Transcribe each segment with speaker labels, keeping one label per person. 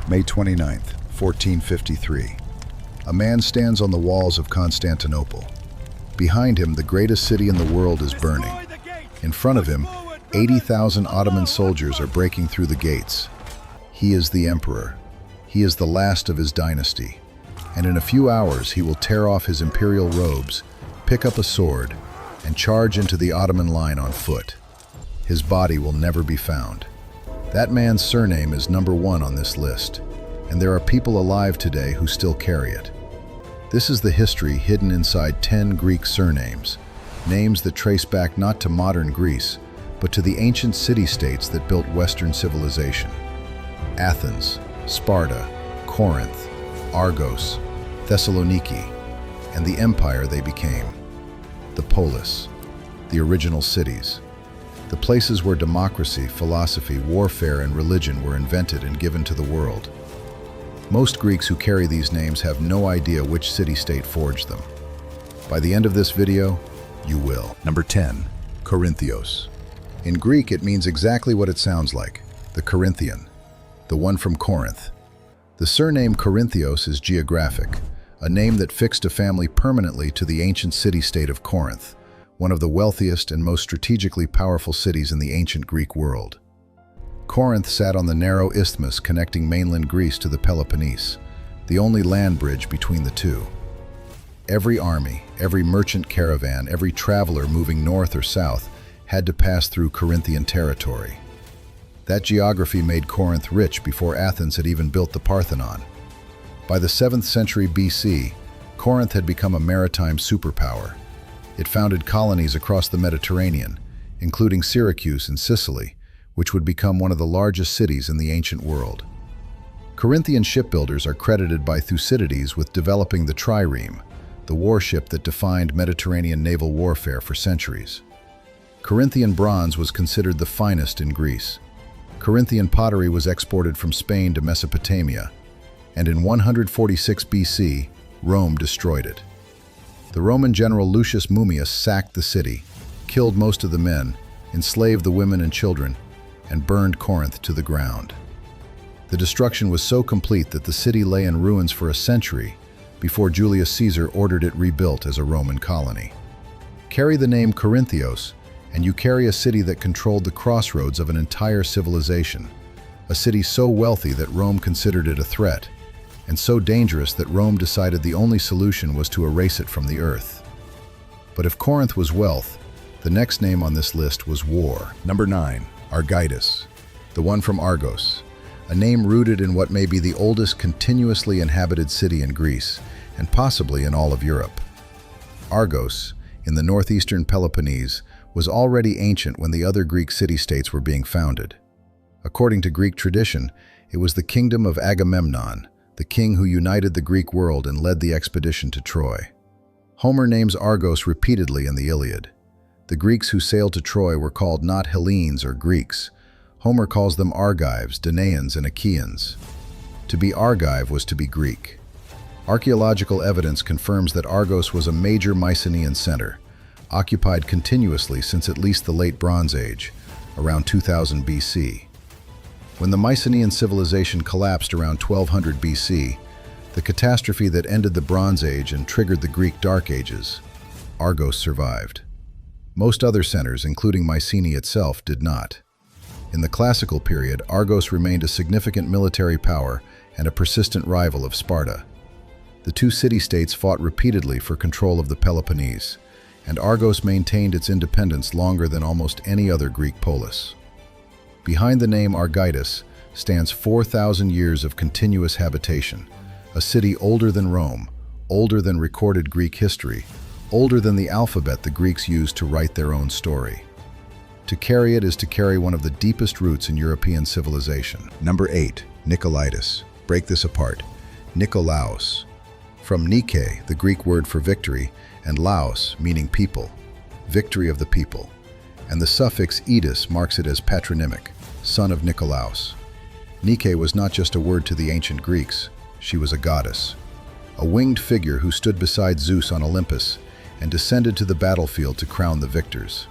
Speaker 1: May 29th, 1453. A man stands on the walls of Constantinople. Behind him, the greatest city in the world is burning. In front of him, 80,000 Ottoman soldiers are breaking through the gates. He is the emperor. He is the last of his dynasty. And in a few hours, he will tear off his imperial robes, pick up a sword, and charge into the Ottoman line on foot. His body will never be found. That man's surname is number 1 on this list, and there are people alive today who still carry it. This is the history hidden inside 10 Greek surnames, names that trace back not to modern Greece, but to the ancient city-states that built Western civilization. Athens, Sparta, Corinth, Argos, Thessaloniki, and the empire they became. The polis, the original cities, the places where democracy, philosophy, warfare, and religion were invented and given to the world. Most Greeks who carry these names have no idea which city-state forged them. By the end of this video, you will. Number 10, Corinthios. In Greek, it means exactly what it sounds like, the Corinthian, the one from Corinth. The surname Corinthios is geographic, a name that fixed a family permanently to the ancient city-state of Corinth, one of the wealthiest and most strategically powerful cities in the ancient Greek world. Corinth sat on the narrow isthmus connecting mainland Greece to the Peloponnese, the only land bridge between the two. Every army, every merchant caravan, every traveler moving north or south had to pass through Corinthian territory. That geography made Corinth rich before Athens had even built the Parthenon. By the 7th century BC, Corinth had become a maritime superpower. It founded colonies across the Mediterranean, including Syracuse and Sicily, which would become one of the largest cities in the ancient world. Corinthian shipbuilders are credited by Thucydides with developing the trireme, the warship that defined Mediterranean naval warfare for centuries. Corinthian bronze was considered the finest in Greece. Corinthian pottery was exported from Spain to Mesopotamia, and in 146 BC, Rome destroyed it. The Roman general Lucius Mummius sacked the city, killed most of the men, enslaved the women and children, and burned Corinth to the ground. The destruction was so complete that the city lay in ruins for a century before Julius Caesar ordered it rebuilt as a Roman colony. Carry the name Corinthios, and you carry a city that controlled the crossroads of an entire civilization, a city so wealthy that Rome considered it a threat, and so dangerous that Rome decided the only solution was to erase it from the earth. But if Corinth was wealth, the next name on this list was war. Number 9. Argos, the one from Argos, a name rooted in what may be the oldest continuously inhabited city in Greece, and possibly in all of Europe. Argos, in the northeastern Peloponnese, was already ancient when the other Greek city-states were being founded. According to Greek tradition, it was the kingdom of Agamemnon, the king who united the Greek world and led the expedition to Troy. Homer names Argos repeatedly in the Iliad. The Greeks who sailed to Troy were called not Hellenes or Greeks. Homer calls them Argives, Danaans, and Achaeans. To be Argive was to be Greek. Archaeological evidence confirms that Argos was a major Mycenaean center, occupied continuously since at least the Late Bronze Age, around 2000 BC. When the Mycenaean civilization collapsed around 1200 BC, the catastrophe that ended the Bronze Age and triggered the Greek Dark Ages, Argos survived. Most other centers, including Mycenae itself, did not. In the classical period, Argos remained a significant military power and a persistent rival of Sparta. The two city-states fought repeatedly for control of the Peloponnese, and Argos maintained its independence longer than almost any other Greek polis. Behind the name Argos stands 4,000 years of continuous habitation, a city older than Rome, older than recorded Greek history, older than the alphabet the Greeks used to write their own story. To carry it is to carry one of the deepest roots in European civilization. Number 8, Nikolaos. Break this apart. Nikolaos. From Nike, the Greek word for victory, and Laos, meaning people, victory of the people. And the suffix "edis" marks it as patronymic, son of Nikolaos. Nike was not just a word to the ancient Greeks, she was a goddess. A winged figure who stood beside Zeus on Olympus and descended to the battlefield to crown the victors.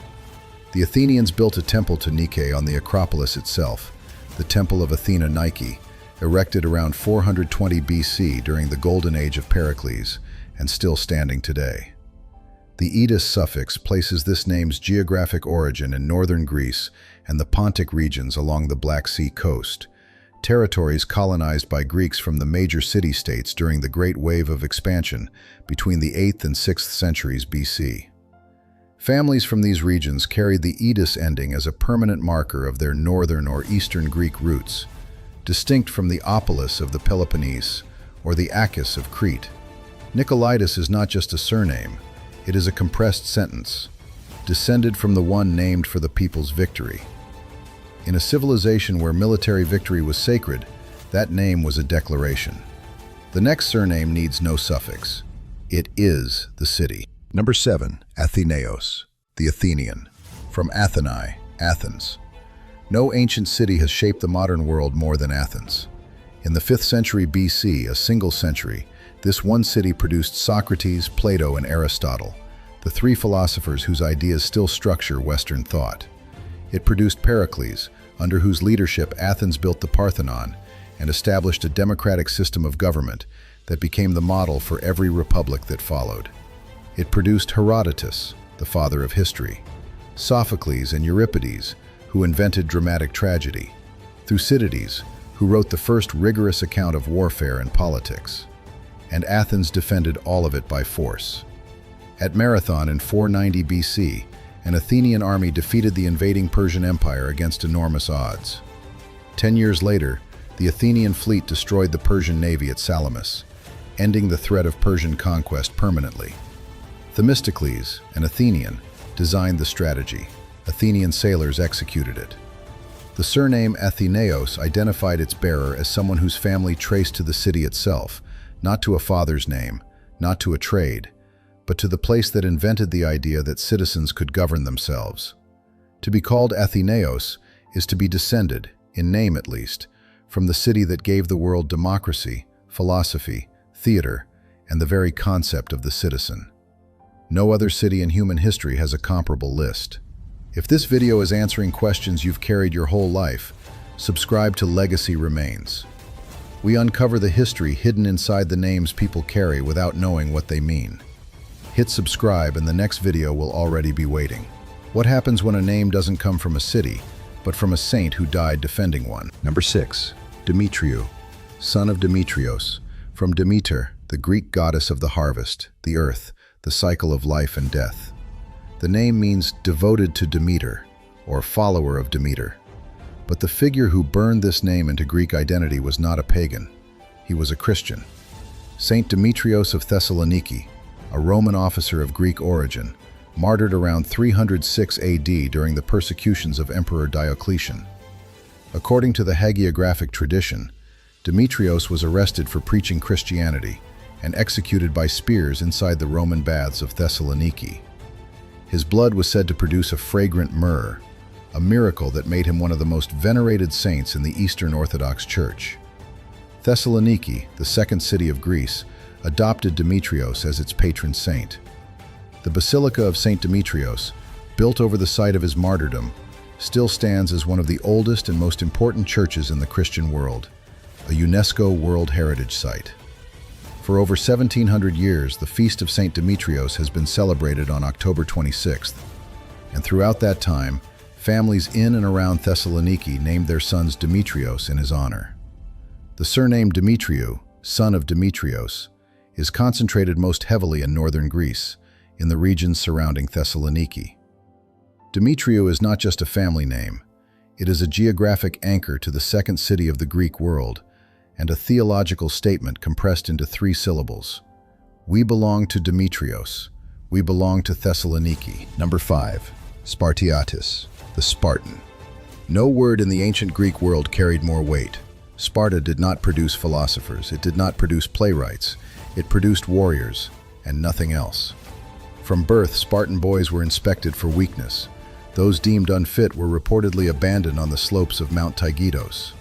Speaker 1: The Athenians built a temple to Nike on the Acropolis itself, the Temple of Athena Nike, erected around 420 BC during the Golden Age of Pericles, and still standing today. The Edis suffix places this name's geographic origin in northern Greece and the Pontic regions along the Black Sea coast, territories colonized by Greeks from the major city-states during the Great Wave of expansion between the 8th and 6th centuries BC. Families from these regions carried the Edis ending as a permanent marker of their northern or eastern Greek roots, distinct from the Opolis of the Peloponnese or the Akis of Crete. Nicolaitis is not just a surname, it is a compressed sentence, descended from the one named for the people's victory. In a civilization where military victory was sacred, that name was a declaration. The next surname needs no suffix. It is the city. Number 7, Athenaeos, the Athenian, from Athenae, Athens. No ancient city has shaped the modern world more than Athens. In the 5th century BC, a single century, this one city produced Socrates, Plato, and Aristotle, the three philosophers whose ideas still structure Western thought. It produced Pericles, under whose leadership Athens built the Parthenon and established a democratic system of government that became the model for every republic that followed. It produced Herodotus, the father of history, Sophocles and Euripides, who invented dramatic tragedy, Thucydides, who wrote the first rigorous account of warfare and politics, and Athens defended all of it by force. At Marathon in 490 BC, an Athenian army defeated the invading Persian Empire against enormous odds. 10 years later, the Athenian fleet destroyed the Persian navy at Salamis, ending the threat of Persian conquest permanently. Themistocles, an Athenian, designed the strategy. Athenian sailors executed it. The surname Athenaeos identified its bearer as someone whose family traced to the city itself, not to a father's name, not to a trade, but to the place that invented the idea that citizens could govern themselves. To be called Athenaeos is to be descended, in name at least, from the city that gave the world democracy, philosophy, theater, and the very concept of the citizen. No other city in human history has a comparable list. If this video is answering questions you've carried your whole life, subscribe to Legacy Remains. We uncover the history hidden inside the names people carry without knowing what they mean. Hit subscribe and the next video will already be waiting. What happens when a name doesn't come from a city, but from a saint who died defending one? Number 6, Demetriou, son of Demetrios, from Demeter, the Greek goddess of the harvest, the earth, the cycle of life and death. The name means devoted to Demeter, or follower of Demeter. But the figure who burned this name into Greek identity was not a pagan. He was a Christian. Saint Demetrios of Thessaloniki, a Roman officer of Greek origin, martyred around 306 AD during the persecutions of Emperor Diocletian. According to the hagiographic tradition, Demetrios was arrested for preaching Christianity and executed by spears inside the Roman baths of Thessaloniki. His blood was said to produce a fragrant myrrh, a miracle that made him one of the most venerated saints in the Eastern Orthodox Church. Thessaloniki, the second city of Greece, adopted Demetrios as its patron saint. The Basilica of Saint Demetrios, built over the site of his martyrdom, still stands as one of the oldest and most important churches in the Christian world, a UNESCO World Heritage Site. For over 1,700 years, the Feast of Saint Demetrios has been celebrated on October 26th, and throughout that time, families in and around Thessaloniki named their sons Demetrios in his honor. The surname Demetriou, son of Demetrios, is concentrated most heavily in northern Greece, in the regions surrounding Thessaloniki. Demetriou is not just a family name, it is a geographic anchor to the second city of the Greek world, and a theological statement compressed into 3 syllables. We belong to Demetrios. We belong to Thessaloniki. Number 5, Spartiatis, the Spartan. No word in the ancient Greek world carried more weight. Sparta did not produce philosophers. It did not produce playwrights. It produced warriors, and nothing else. From birth, Spartan boys were inspected for weakness. Those deemed unfit were reportedly abandoned on the slopes of Mount Taygetos.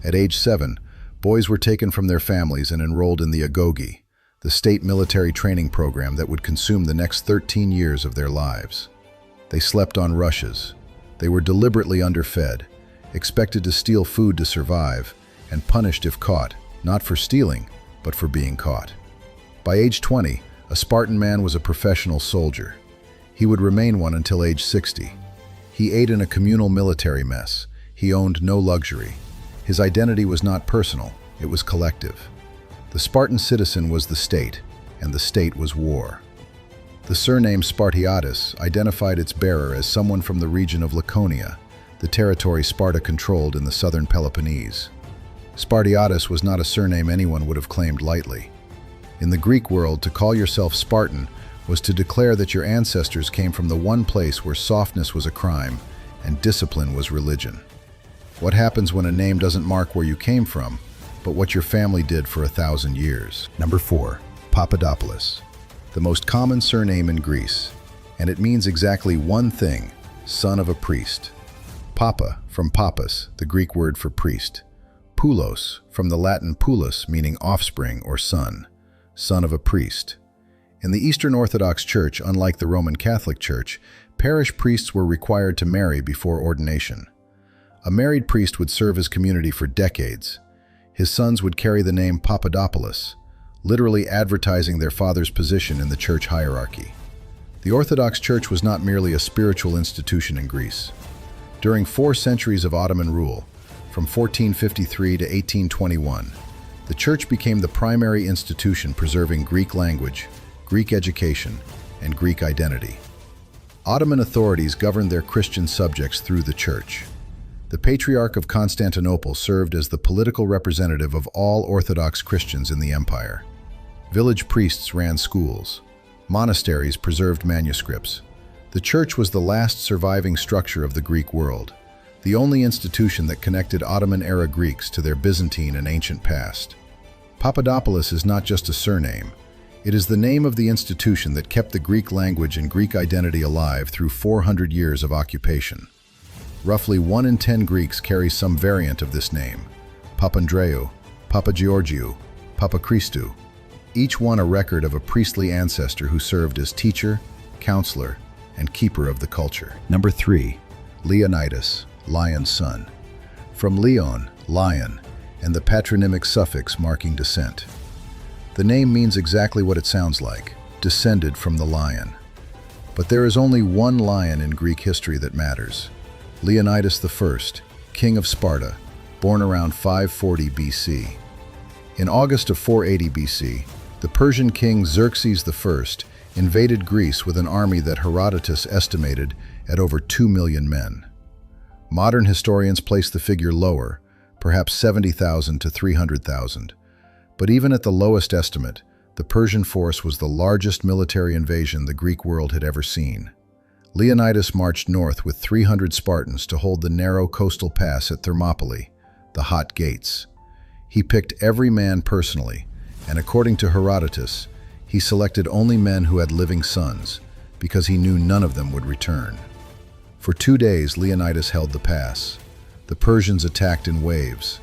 Speaker 1: At age 7, boys were taken from their families and enrolled in the agoge, the state military training program that would consume the next 13 years of their lives. They slept on rushes. They were deliberately underfed, expected to steal food to survive, and punished if caught, not for stealing, but for being caught. By age 20, a Spartan man was a professional soldier. He would remain one until age 60. He ate in a communal military mess. He owned no luxury. His identity was not personal, it was collective. The Spartan citizen was the state, and the state was war. The surname Spartiatus identified its bearer as someone from the region of Laconia, the territory Sparta controlled in the southern Peloponnese. Spartiatus was not a surname anyone would have claimed lightly. In the Greek world, to call yourself Spartan was to declare that your ancestors came from the one place where softness was a crime and discipline was religion. What happens when a name doesn't mark where you came from, but what your family did for 1,000 years? Number 4. Papadopoulos. The most common surname in Greece, and it means exactly one thing: son of a priest. Papa, from papas, the Greek word for priest. Poulos, from the Latin pulus, meaning offspring or son, son of a priest. In the Eastern Orthodox Church, unlike the Roman Catholic Church, parish priests were required to marry before ordination. A married priest would serve his community for decades. His sons would carry the name Papadopoulos, literally advertising their father's position in the church hierarchy. The Orthodox Church was not merely a spiritual institution in Greece. During 4 centuries of Ottoman rule, from 1453 to 1821, the Church became the primary institution preserving Greek language, Greek education, and Greek identity. Ottoman authorities governed their Christian subjects through the Church. The Patriarch of Constantinople served as the political representative of all Orthodox Christians in the empire. Village priests ran schools. Monasteries preserved manuscripts. The Church was the last surviving structure of the Greek world, the only institution that connected Ottoman-era Greeks to their Byzantine and ancient past. Papadopoulos is not just a surname. It is the name of the institution that kept the Greek language and Greek identity alive through 400 years of occupation. Roughly 1 in 10 Greeks carry some variant of this name: Papandreou, Papageorgiou, Papachristou, each one a record of a priestly ancestor who served as teacher, counselor, and keeper of the culture. Number 3. Leonidas, lion's son. From Leon, lion, and the patronymic suffix marking descent. The name means exactly what it sounds like: descended from the lion. But there is only one lion in Greek history that matters: Leonidas I, king of Sparta, born around 540 BC. In August of 480 BC, the Persian king Xerxes I invaded Greece with an army that Herodotus estimated at over 2 million men. Modern historians place the figure lower, perhaps 70,000 to 300,000. But even at the lowest estimate, the Persian force was the largest military invasion the Greek world had ever seen. Leonidas marched north with 300 Spartans to hold the narrow coastal pass at Thermopylae, the Hot Gates. He picked every man personally, and according to Herodotus, he selected only men who had living sons, because he knew none of them would return. For 2 days, Leonidas held the pass. The Persians attacked in waves.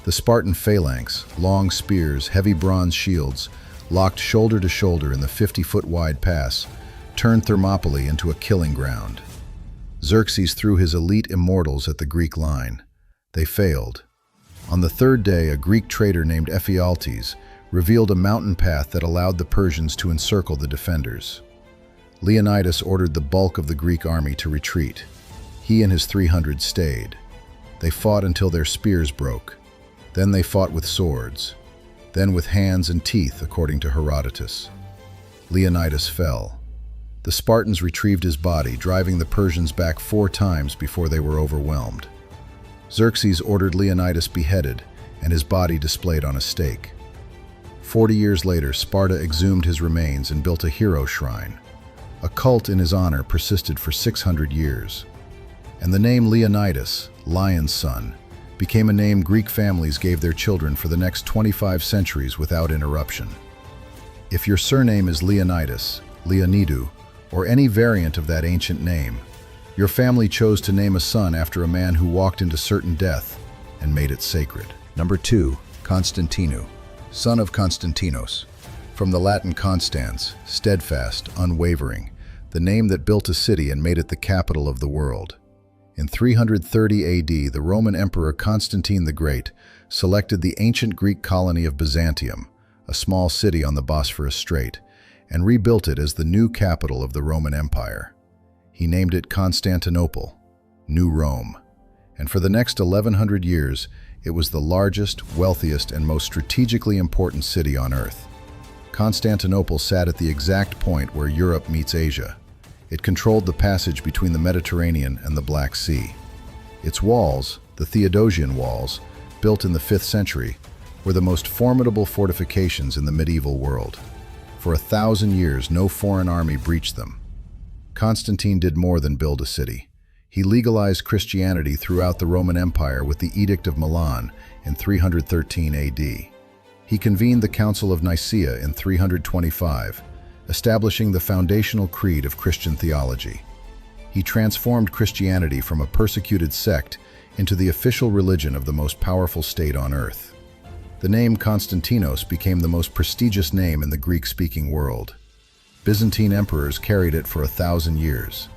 Speaker 1: The Spartan phalanx, long spears, heavy bronze shields, locked shoulder to shoulder in the 50-foot-wide pass, turned Thermopylae into a killing ground. Xerxes threw his elite immortals at the Greek line. They failed. On the 3rd day, a Greek traitor named Ephialtes revealed a mountain path that allowed the Persians to encircle the defenders. Leonidas ordered the bulk of the Greek army to retreat. He and his 300 stayed. They fought until their spears broke. Then they fought with swords. Then with hands and teeth, according to Herodotus. Leonidas fell. The Spartans retrieved his body, driving the Persians back 4 times before they were overwhelmed. Xerxes ordered Leonidas beheaded and his body displayed on a stake. 40 years later, Sparta exhumed his remains and built a hero shrine. A cult in his honor persisted for 600 years. And the name Leonidas, lion's son, became a name Greek families gave their children for the next 25 centuries without interruption. If your surname is Leonidas, Leonidou, or any variant of that ancient name, your family chose to name a son after a man who walked into certain death and made it sacred. Number 2. Constantinou, son of Constantinos. From the Latin constans, steadfast, unwavering, the name that built a city and made it the capital of the world. In 330 AD, the Roman Emperor Constantine the Great selected the ancient Greek colony of Byzantium, a small city on the Bosphorus Strait, and rebuilt it as the new capital of the Roman Empire. He named it Constantinople, New Rome, and for the next 1100 years, it was the largest, wealthiest, and most strategically important city on Earth. Constantinople sat at the exact point where Europe meets Asia. It controlled the passage between the Mediterranean and the Black Sea. Its walls, the Theodosian walls, built in the 5th century, were the most formidable fortifications in the medieval world. For 1,000 years, no foreign army breached them. Constantine did more than build a city. He legalized Christianity throughout the Roman Empire with the Edict of Milan in 313 AD. He convened the Council of Nicaea in 325, establishing the foundational creed of Christian theology. He transformed Christianity from a persecuted sect into the official religion of the most powerful state on earth. The name Konstantinos became the most prestigious name in the Greek-speaking world. Byzantine emperors carried it for 1,000 years.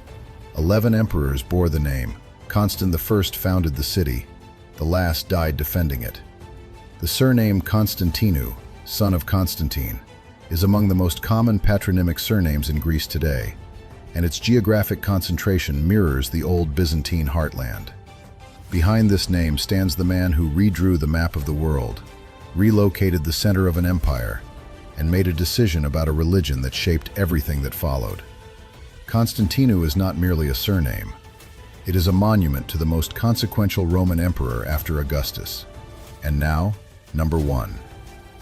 Speaker 1: 11 emperors bore the name. Constant I founded the city. The last died defending it. The surname Constantinou, son of Constantine, is among the most common patronymic surnames in Greece today, and its geographic concentration mirrors the old Byzantine heartland. Behind this name stands the man who redrew the map of the world, relocated the center of an empire, and made a decision about a religion that shaped everything that followed. Constantinou is not merely a surname. It is a monument to the most consequential Roman emperor after Augustus. And now, number 1.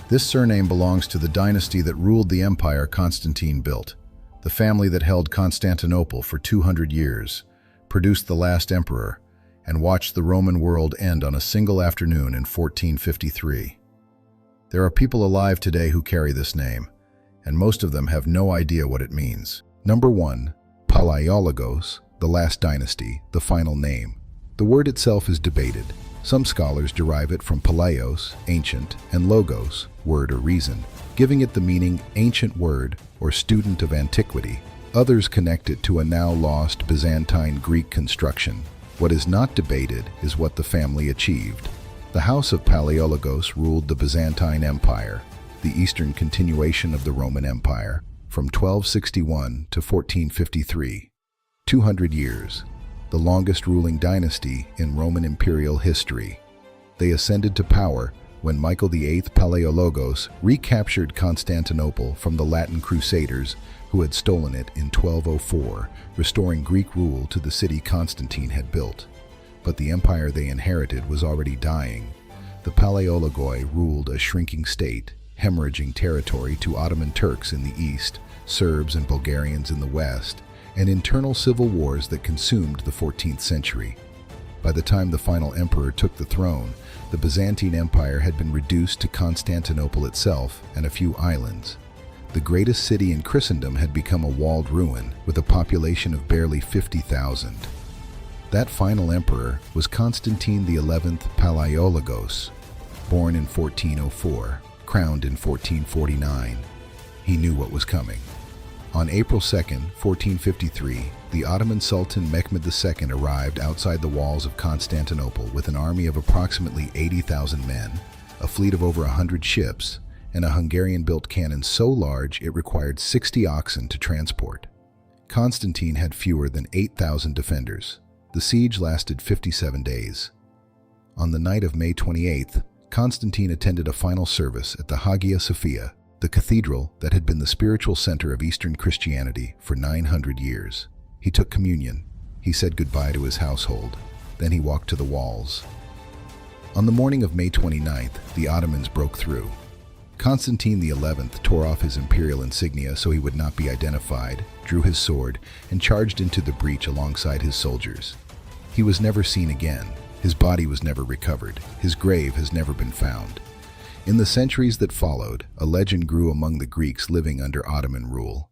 Speaker 1: This surname belongs to the dynasty that ruled the empire Constantine built. The family that held Constantinople for 200 years, produced the last emperor, and watched the Roman world end on a single afternoon in 1453. There are people alive today who carry this name, and most of them have no idea what it means. Number 1. Palaiologos, the last dynasty, the final name. The word itself is debated. Some scholars derive it from palaios, ancient, and logos, word or reason, giving it the meaning ancient word or student of antiquity. Others connect it to a now lost Byzantine Greek construction. What is not debated is what the family achieved. The house of Palaiologos ruled the Byzantine Empire, the eastern continuation of the Roman Empire, from 1261 to 1453. 200 years, the longest ruling dynasty in Roman imperial history. They ascended to power when Michael VIII Palaiologos recaptured Constantinople from the Latin Crusaders who had stolen it in 1204, restoring Greek rule to the city Constantine had built. But the empire they inherited was already dying. The Palaiologoi ruled a shrinking state, hemorrhaging territory to Ottoman Turks in the east, Serbs and Bulgarians in the west, and internal civil wars that consumed the 14th century. By the time the final emperor took the throne, the Byzantine Empire had been reduced to Constantinople itself and a few islands. The greatest city in Christendom had become a walled ruin with a population of barely 50,000. That final emperor was Constantine XI Palaiologos, born in 1404, crowned in 1449. He knew what was coming. On April 2, 1453, the Ottoman Sultan Mehmed II arrived outside the walls of Constantinople with an army of approximately 80,000 men, a fleet of over 100 ships, and a Hungarian-built cannon so large it required 60 oxen to transport. Constantine had fewer than 8,000 defenders. The siege lasted 57 days. On the night of May 28th, Constantine attended a final service at the Hagia Sophia, the cathedral that had been the spiritual center of Eastern Christianity for 900 years. He took communion. He said goodbye to his household. Then he walked to the walls. On the morning of May 29th, the Ottomans broke through. Constantine XI tore off his imperial insignia so he would not be identified, drew his sword, and charged into the breach alongside his soldiers. He was never seen again. His body was never recovered. His grave has never been found. In the centuries that followed, a legend grew among the Greeks living under Ottoman rule.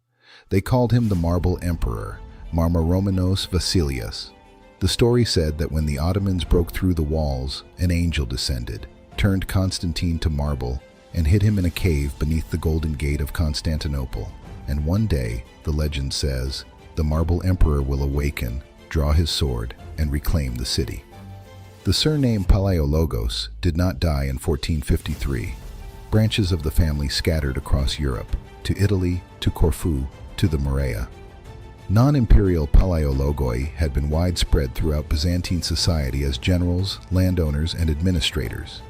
Speaker 1: They called him the Marble Emperor, Marmaromenos Vasilius. The story said that when the Ottomans broke through the walls, an angel descended, turned Constantine to marble, and hid him in a cave beneath the Golden Gate of Constantinople. And one day, the legend says, the Marble Emperor will awaken, draw his sword, and reclaim the city. The surname Palaiologos did not die in 1453. Branches of the family scattered across Europe, to Italy, to Corfu, to the Morea. Non-imperial Palaiologoi had been widespread throughout Byzantine society as generals, landowners, and administrators.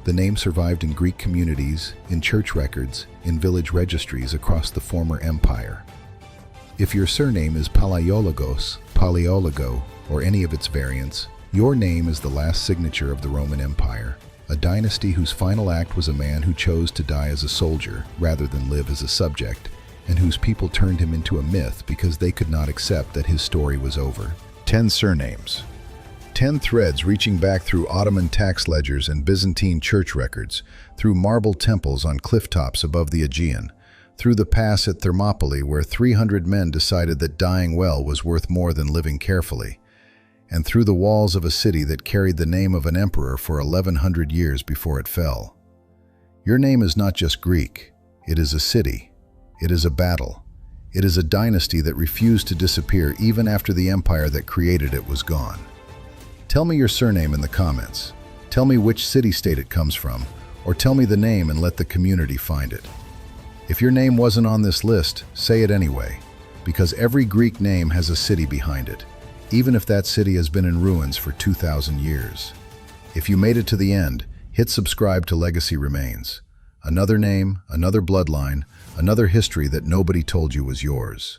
Speaker 1: The name survived in Greek communities, in church records, in village registries across the former empire. If your surname is Palaiologos, Palaiologo, or any of its variants, your name is the last signature of the Roman Empire, a dynasty whose final act was a man who chose to die as a soldier rather than live as a subject, and whose people turned him into a myth because they could not accept that his story was over. 10 surnames. 10 threads reaching back through Ottoman tax ledgers and Byzantine church records, through marble temples on cliff tops above the Aegean, through the pass at Thermopylae where 300 men decided that dying well was worth more than living carefully, and through the walls of a city that carried the name of an emperor for 1100 years before it fell. Your name is not just Greek, it is a city, it is a battle, it is a dynasty that refused to disappear even after the empire that created it was gone. Tell me your surname in the comments. Tell me which city-state it comes from, or tell me the name and let the community find it. If your name wasn't on this list, say it anyway, because every Greek name has a city behind it, even if that city has been in ruins for 2,000 years. If you made it to the end, hit subscribe to Legacy Remains. Another name, another bloodline, another history that nobody told you was yours.